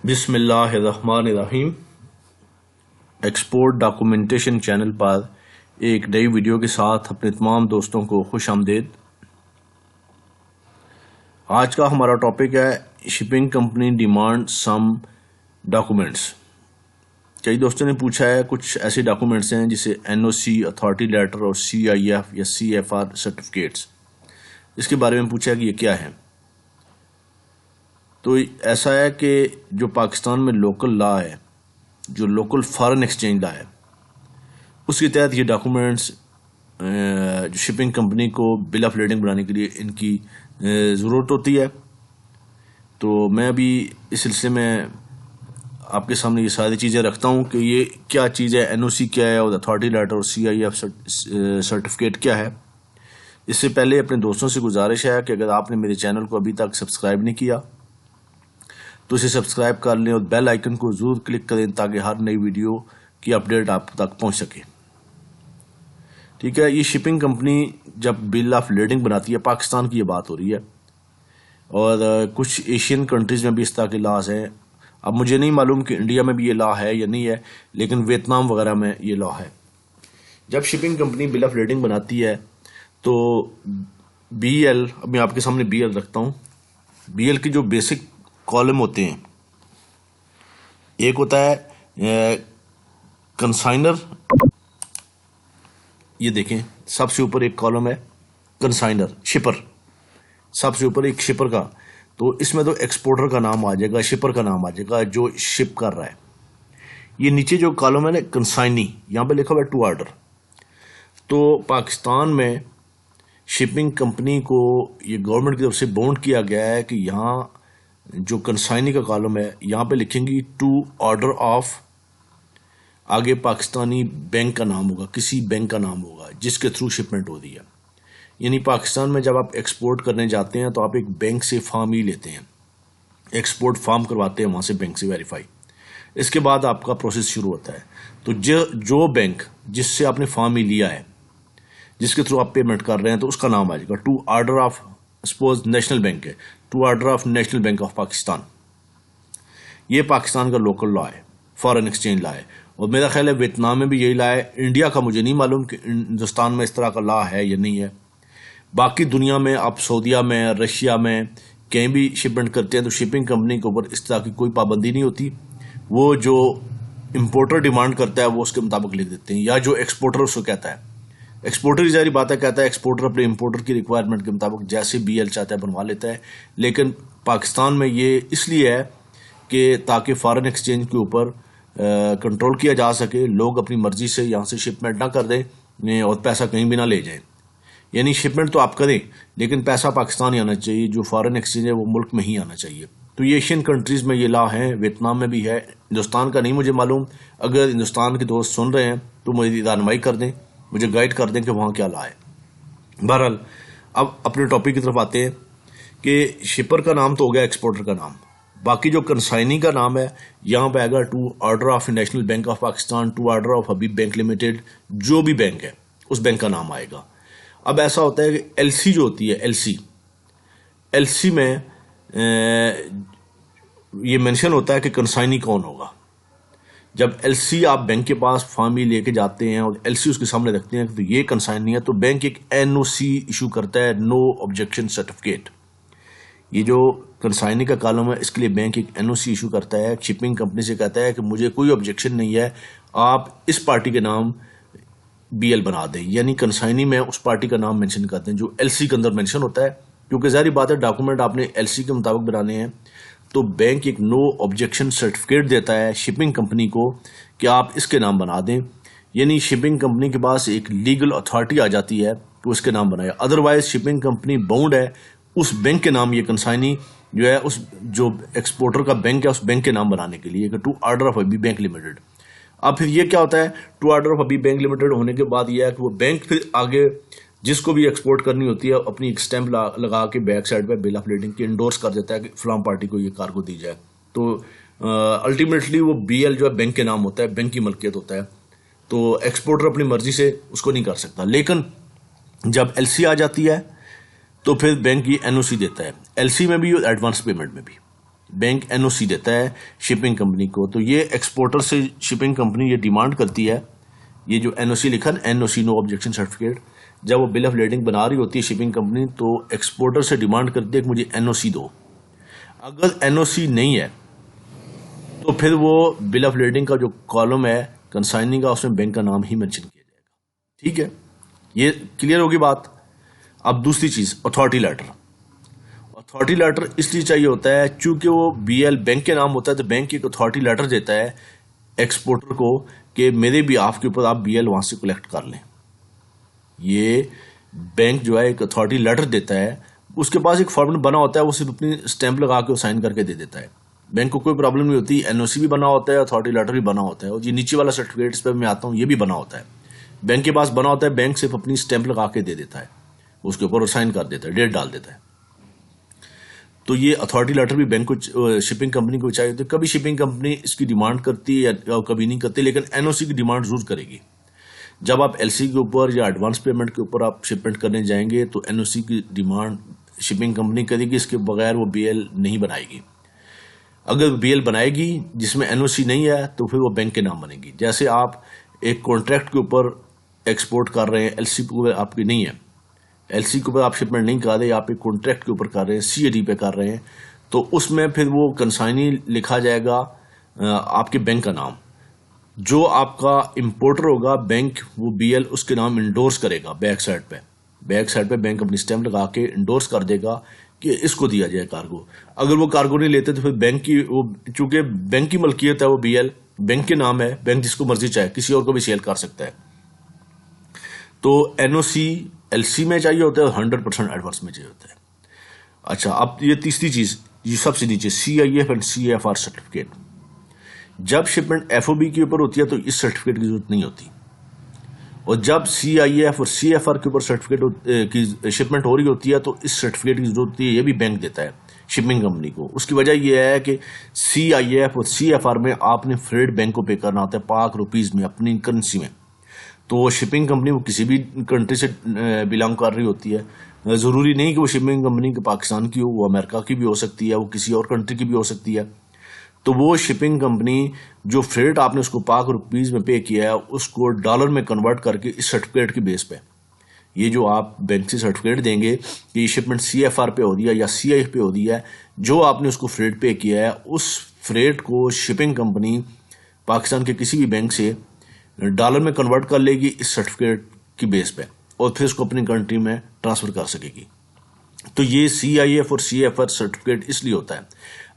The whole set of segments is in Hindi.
बिस्मिल्लाहिर्रहमानिर्रहीम। एक्सपोर्ट डॉक्यूमेंटेशन चैनल पर एक नई वीडियो के साथ अपने तमाम दोस्तों को खुश आमदीद। आज का हमारा टॉपिक है shipping company demand some documents. कई दोस्तों ने पूछा है कुछ ऐसे डॉक्यूमेंट्स हैं जिसे एनओसी, अथॉरिटी लेटर और सीआईएफ या सीएफआर सर्टिफिकेट्स, इसके बारे में पूछा है कि ये क्या है। तो ऐसा है कि जो पाकिस्तान में लोकल लॉ है, जो लोकल फॉरेन एक्सचेंज लॉ है, उसके तहत ये डॉक्यूमेंट्स जो शिपिंग कंपनी को बिल ऑफ लेडिंग बनाने के लिए इनकी ज़रूरत होती है। तो मैं अभी इस सिलसिले में आपके सामने ये सारी चीज़ें रखता हूँ कि ये क्या चीज़ है, एनओसी क्या है और अथॉरिटी लेटर और सीआईएफ सर्टिफिकेट क्या है। इससे पहले अपने दोस्तों से गुजारिश है कि अगर आपने मेरे चैनल को अभी तक सब्सक्राइब नहीं किया तो इसे सब्सक्राइब कर लें और बेल आइकन को ज़रूर क्लिक करें ताकि हर नई वीडियो की अपडेट आप तक पहुंच सके। ठीक है, ये शिपिंग कंपनी जब बिल ऑफ लेडिंग बनाती है, पाकिस्तान की ये बात हो रही है और कुछ एशियन कंट्रीज़ में भी इस तरह के लॉज हैं। अब मुझे नहीं मालूम कि इंडिया में भी ये लॉ है या नहीं है, लेकिन वियतनाम वगैरह में ये लॉ है। जब shipping company bill of lading बनाती है तो बीएल, अब मैं आपके सामने बीएल रखता हूँ। बीएल की जो बेसिक कॉलम होते हैं, एक होता है कंसाइनर, ये देखें सबसे ऊपर एक कॉलम है कंसाइनर, शिपर, सबसे ऊपर एक शिपर का। तो इसमें तो एक्सपोर्टर का नाम आ जाएगा, शिपर का नाम आ जाएगा जो शिप कर रहा है। ये नीचे जो कॉलम है ना कंसाइनी, यहाँ पे लिखा हुआ है टू ऑर्डर। तो पाकिस्तान में शिपिंग कंपनी को ये गवर्नमेंट की तरफ से बाउंड किया गया है कि यहाँ जो कंसाइनी का कॉलम है यहाँ पे लिखेंगी टू ऑर्डर ऑफ, आगे पाकिस्तानी बैंक का नाम होगा, किसी बैंक का नाम होगा जिसके थ्रू शिपमेंट हो रही है। यानी पाकिस्तान में जब आप एक्सपोर्ट करने जाते हैं तो आप एक बैंक से फॉर्म ही लेते हैं, एक्सपोर्ट फॉर्म करवाते हैं वहाँ से बैंक से वेरीफाई। इसके बाद आपका प्रोसेस शुरू होता है। तो जो बैंक जिससे आपने फॉर्म ही लिया है, जिसके थ्रू आप पेमेंट कर रहे हैं, तो उसका नाम आ जाएगा to order of, suppose National Bank है, to order of National Bank of Pakistan. ये पाकिस्तान का लोकल लॉ है, फॉरेन एक्सचेंज लॉ है, और मेरा ख्याल है वियतनाम में भी यही लॉ है। इंडिया का मुझे नहीं मालूम कि हिंदुस्तान में इस तरह का लॉ है या नहीं है। बाकी दुनिया में आप सऊदीया में, रशिया में कहीं भी शिपमेंट करते हैं तो शिपिंग कंपनी के ऊपर इस तरह की कोई पाबंदी नहीं होती। वो जो इम्पोर्टर डिमांड करता है वो उसके मुताबिक लिख देते हैं, या जो एक्सपोर्टर उसको कहता है। एक्सपोर्टर की जारी बात है, कहता है एक्सपोर्टर अपने इंपोर्टर की रिक्वायरमेंट के मुताबिक जैसे बीएल चाहता है बनवा लेता है। लेकिन पाकिस्तान में ये इसलिए है कि ताकि फॉरेन एक्सचेंज के ऊपर कंट्रोल किया जा सके, लोग अपनी मर्जी से यहाँ से शिपमेंट ना कर दें और पैसा कहीं भी ना ले जाएं। यानी शिपमेंट तो आप करें लेकिन पैसा पाकिस्तान ही आना चाहिए, जो फॉरेन एक्सचेंज है वो मुल्क में ही आना चाहिए। तो ये एशियन कंट्रीज़ में ये लॉ है, वियतनाम में भी है, हिंदुस्तान का नहीं मुझे मालूम। अगर हिंदुस्तान के दोस्त सुन रहे हैं तो मुझे रहनुमाई कर दें, मुझे गाइड कर दें कि वहाँ क्या लॉ है। बहरहाल अब अपने टॉपिक की तरफ आते हैं कि शिपर का नाम तो हो गया एक्सपोर्टर का नाम। बाकी जो कंसाइनी का नाम है यहाँ पे आएगा to order of National Bank of Pakistan, to order of Habib Bank Limited, जो भी बैंक है उस बैंक का नाम आएगा। अब ऐसा होता है कि एलसी जो होती है, एलसी में ये मेंशन होता है कि कंसाइनी कौन होगा। जब एलसी आप बैंक के पास फॉर्म ही लेके जाते हैं और एलसी उसके सामने रखते हैं तो ये कंसाइनी है, तो बैंक एक एनओसी इशू करता है, नो ऑब्जेक्शन सर्टिफिकेट। ये जो कंसाइनी का कॉलम है इसके लिए बैंक एक एनओसी इशू करता है, शिपिंग कंपनी से कहता है कि मुझे कोई ऑब्जेक्शन नहीं है, आप इस पार्टी के नाम बीएल बना दें। यानी कंसाइनी में उस पार्टी का नाम मेंशन करते हैं जो एलसी के अंदर मेंशन होता है, क्योंकि जाहिर बात है डॉक्यूमेंट आपने एलसी के मुताबिक बनाने हैं। तो बैंक एक नो ऑब्जेक्शन सर्टिफिकेट देता है शिपिंग कंपनी को कि आप इसके नाम बना दें। यानी शिपिंग कंपनी के पास एक लीगल अथॉरिटी आ जाती है कि उसके नाम बनाए। अदरवाइज शिपिंग कंपनी बाउंड है उस बैंक के नाम, ये कंसाइनी जो है उस जो एक्सपोर्टर का बैंक है उस बैंक के नाम बनाने के लिए, कि to order of Habib Bank Limited. अब फिर ये क्या होता है, to order of Habib Bank Limited होने के बाद यह है कि वो बैंक फिर आगे जिसको भी एक्सपोर्ट करनी होती है अपनी एक स्टैंप लगा के बैक साइड पे बिल ऑफ लेडिंग की इंडोर्स कर देता है कि फलां पार्टी को ये कार्गो दी जाए। तो अल्टीमेटली वो बीएल जो है बैंक के नाम होता है, बैंक की मलकियत होता है। तो एक्सपोर्टर अपनी मर्जी से उसको नहीं कर सकता। लेकिन जब एलसी आ जाती है तो फिर बैंक ये एनओसी देता है, एलसी में भी और एडवांस पेमेंट में भी। बैंक एनओसी देता है शिपिंग कंपनी को। तो ये एक्सपोर्टर से शिपिंग कंपनी ये डिमांड करती है, ये जो एनओसी लिखा है, एनओसी नो ऑब्जेक्शन सर्टिफिकेट, जब वो बिल ऑफ लेडिंग बना रही होती है शिपिंग कंपनी, तो एक्सपोर्टर से डिमांड करती है कि मुझे एनओसी दो। अगर एनओसी नहीं है तो फिर वो बिल ऑफ लेडिंग का जो कॉलम है कंसाइनिंग का, उसमें बैंक का नाम ही मेंशन किया जाएगा। ठीक है, ये क्लियर होगी बात। अब दूसरी चीज, अथॉरिटी लेटर। अथॉरिटी लेटर इसलिए चाहिए होता है चूंकि वो बीएल बैंक के नाम होता है, तो बैंक एक अथॉरिटी लेटर देता है एक्सपोर्टर को कि मेरे भी आपके ऊपर आप बीएल वहां से कलेक्ट कर लें। ये बैंक जो है एक अथॉरिटी लेटर देता है, उसके पास एक फॉर्मेट बना होता है, वो सिर्फ अपनी स्टैंप लगा के साइन करके दे देता है। बैंक को कोई प्रॉब्लम नहीं होती, एनओसी भी बना होता है, अथॉरिटी लेटर भी बना होता है, और ये नीचे वाला सर्टिफिकेट इस पर मैं आता हूँ, ये भी बना होता है, बैंक के पास बना होता है। बैंक सिर्फ अपनी स्टैंप लगा के दे देता है उसके ऊपर और साइन कर देता है, डेट डाल देता है। तो ये अथॉरिटी लेटर भी बैंक को, शिपिंग कंपनी को चाहिए। तो कभी शिपिंग कंपनी इसकी डिमांड करती है या कभी नहीं करती, लेकिन एनओसी की डिमांड जरूर करेगी। जब आप एलसी के ऊपर या एडवांस पेमेंट के ऊपर आप शिपमेंट करने जाएंगे तो एनओसी की डिमांड शिपिंग कंपनी करेगी, इसके बगैर वो बीएल नहीं बनाएगी। अगर बीएल बनाएगी जिसमें एनओसी नहीं है तो फिर वो बैंक के नाम बनेगी। जैसे आप एक कॉन्ट्रैक्ट के ऊपर एक्सपोर्ट कर रहे हैं, एलसी के ऊपर आपकी नहीं है, एलसी के ऊपर आप शिपमेंट नहीं कर रहे, आप एक कॉन्ट्रैक्ट के ऊपर कर रहे हैं, सीएडी पे कर रहे हैं, तो उसमें फिर वो कंसाइनी लिखा जाएगा आपके बैंक का नाम। जो आपका इंपोर्टर होगा बैंक, वो बीएल उसके नाम इंडोर्स करेगा बैक साइड पे। बैक साइड पे बैंक अपनी स्टैंप लगा के इंडोर्स कर देगा कि इसको दिया जाए कार्गो। अगर वो कार्गो नहीं लेते तो फिर बैंक की, वो चूंकि बैंक की मलकियत है, वो बीएल बैंक के नाम है, बैंक जिसको मर्जी चाहे किसी और को भी सेल कर सकता है। तो एनओसी एलसी में चाहिए होता है, 100% एडवांस में चाहिए होता है। अच्छा, अब ये तीसरी चीज, ये सबसे नीचे सीआईएफ एंड सीएफआर सर्टिफिकेट। जब शिपमेंट एफओबी के ऊपर होती है तो इस सर्टिफिकेट की जरूरत नहीं होती, और जब सीआईएफ और सीएफआर के ऊपर सर्टिफिकेट की शिपमेंट हो रही होती है तो इस सर्टिफिकेट की जरूरत होती है। ये भी बैंक देता है शिपिंग कंपनी को। उसकी वजह यह है कि सीआईएफ और सीएफआर में आपने फ्रेट बैंक को पे करना होता है पाक रुपीज में, अपनी करेंसी में। तो शिपिंग कंपनी वो किसी भी कंट्री से बिलोंग कर रही होती है, जरूरी नहीं कि वो शिपिंग कंपनी के पाकिस्तान की हो, वो अमेरिका की भी हो सकती है, वो किसी और कंट्री की भी हो सकती है। तो वो शिपिंग कंपनी जो फ्रेट आपने उसको पाक रुपीज में पे किया है उसको डॉलर में कन्वर्ट करके इस सर्टिफिकेट की बेस पे, ये जो आप बैंक से सर्टिफिकेट देंगे कि ये शिपमेंट सीएफआर पे हो रही है या सीआईएफ पे हो रही है, जो आपने उसको फ्रेट पे किया है उस फ्रेट को शिपिंग कंपनी पाकिस्तान के किसी भी बैंक से डॉलर में कन्वर्ट कर लेगी इस सर्टिफिकेट की बेस पे, और फिर उसको अपनी कंट्री में ट्रांसफर कर सकेगी। तो ये सीआईएफ और सीएफआर सर्टिफिकेट इसलिए होता है।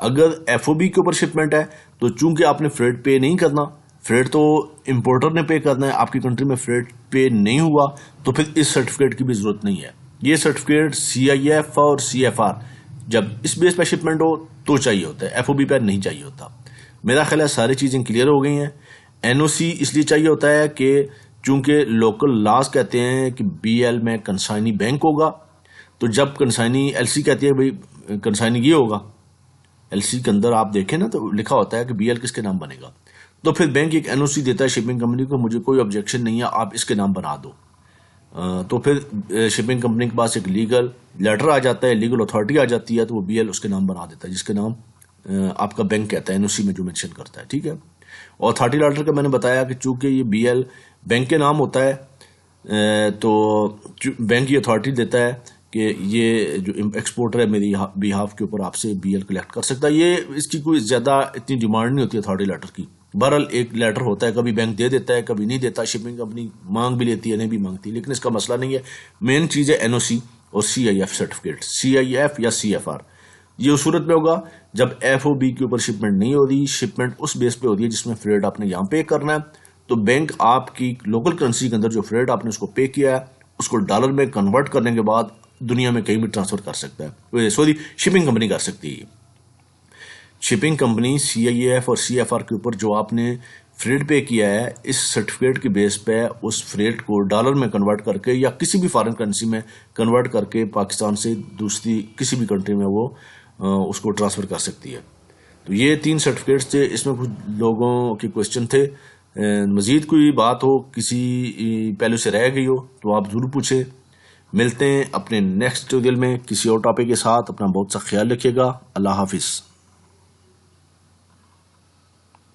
अगर एफओबी के ऊपर शिपमेंट है तो चूंकि आपने फ्रेट पे नहीं करना, फ्रेट तो इंपोर्टर ने पे करना है, आपकी कंट्री में फ्रेट पे नहीं हुआ तो फिर इस सर्टिफिकेट की भी जरूरत नहीं है। ये सर्टिफिकेट सीआईएफ और सीएफआर जब इस बेस पे शिपमेंट हो तो चाहिए होता है, एफओबी पे नहीं चाहिए होता। मेरा ख्याल है सारी चीजें क्लियर हो गई हैं। एनओसी इसलिए चाहिए होता है कि चूंकि लोकल लॉज कहते हैं कि बीएल में कंसाइनी बैंक होगा, तो जब कंसाइनी एलसी कहती है भाई कंसाइनी ये होगा, एलसी के अंदर आप देखें ना तो लिखा होता है कि बीएल किसके नाम बनेगा, तो फिर बैंक एक एनओसी देता है शिपिंग कंपनी को, मुझे कोई ऑब्जेक्शन नहीं है, आप इसके नाम बना दो। तो फिर शिपिंग कंपनी के पास एक लीगल लेटर आ जाता है, लीगल अथॉरिटी आ जाती है, तो वो बीएल उसके नाम बना देता है जिसके नाम आपका बैंक कहता है एनओसी में जो मेंशन करता है। ठीक है, और अथॉरिटी लेटर का मैंने बताया कि चूंकि ये बीएल बैंक के नाम होता है तो बैंक की अथॉरिटी देता है कि ये जो एक्सपोर्टर है मेरी बिहाफ के ऊपर आपसे बीएल कलेक्ट कर सकता है। ये इसकी कोई ज्यादा इतनी डिमांड नहीं होती अथॉरिटी लेटर की। बहरहाल एक लेटर होता है, कभी बैंक दे देता है कभी नहीं देता, शिपिंग कंपनी मांग भी लेती है नहीं भी मांगती, लेकिन इसका मसला नहीं है। मेन चीज है एनओसी और सीआईएफ सर्टिफिकेट, सीआईएफ या सीएफआर। ये उस सूरत में होगा जब एफओबी के ऊपर शिपमेंट नहीं हो रही, शिपमेंट उस बेस पे होती है जिसमें फ्रेट आपने यहाँ पे करना है, तो बैंक आपकी लोकल करेंसी के अंदर जो फ्रेट आपने उसको पे किया है उसको डॉलर में कन्वर्ट करने के बाद दुनिया में कहीं भी ट्रांसफर कर सकता है, सॉरी शिपिंग कंपनी कर सकती है। शिपिंग कंपनी सीआईएफ और सीएफआर के ऊपर जो आपने फ्रेट पे किया है इस सर्टिफिकेट के बेस पे उस फ्रेट को डॉलर में कन्वर्ट करके या किसी भी फॉरेन करेंसी में कन्वर्ट करके पाकिस्तान से दूसरी किसी भी कंट्री में वो उसको ट्रांसफर कर सकती है। तो ये 3 सर्टिफिकेट्स थे, इसमें कुछ लोगों के क्वेश्चन थे। मजीद कोई बात हो किसी पहलू से रह गई हो तो आप जरूर पूछे। मिलते हैं अपने नेक्स्ट ट्यूटोरियल में किसी और टॉपिक के साथ। अपना बहुत सा ख्याल रखिएगा। अल्लाह हाफिज।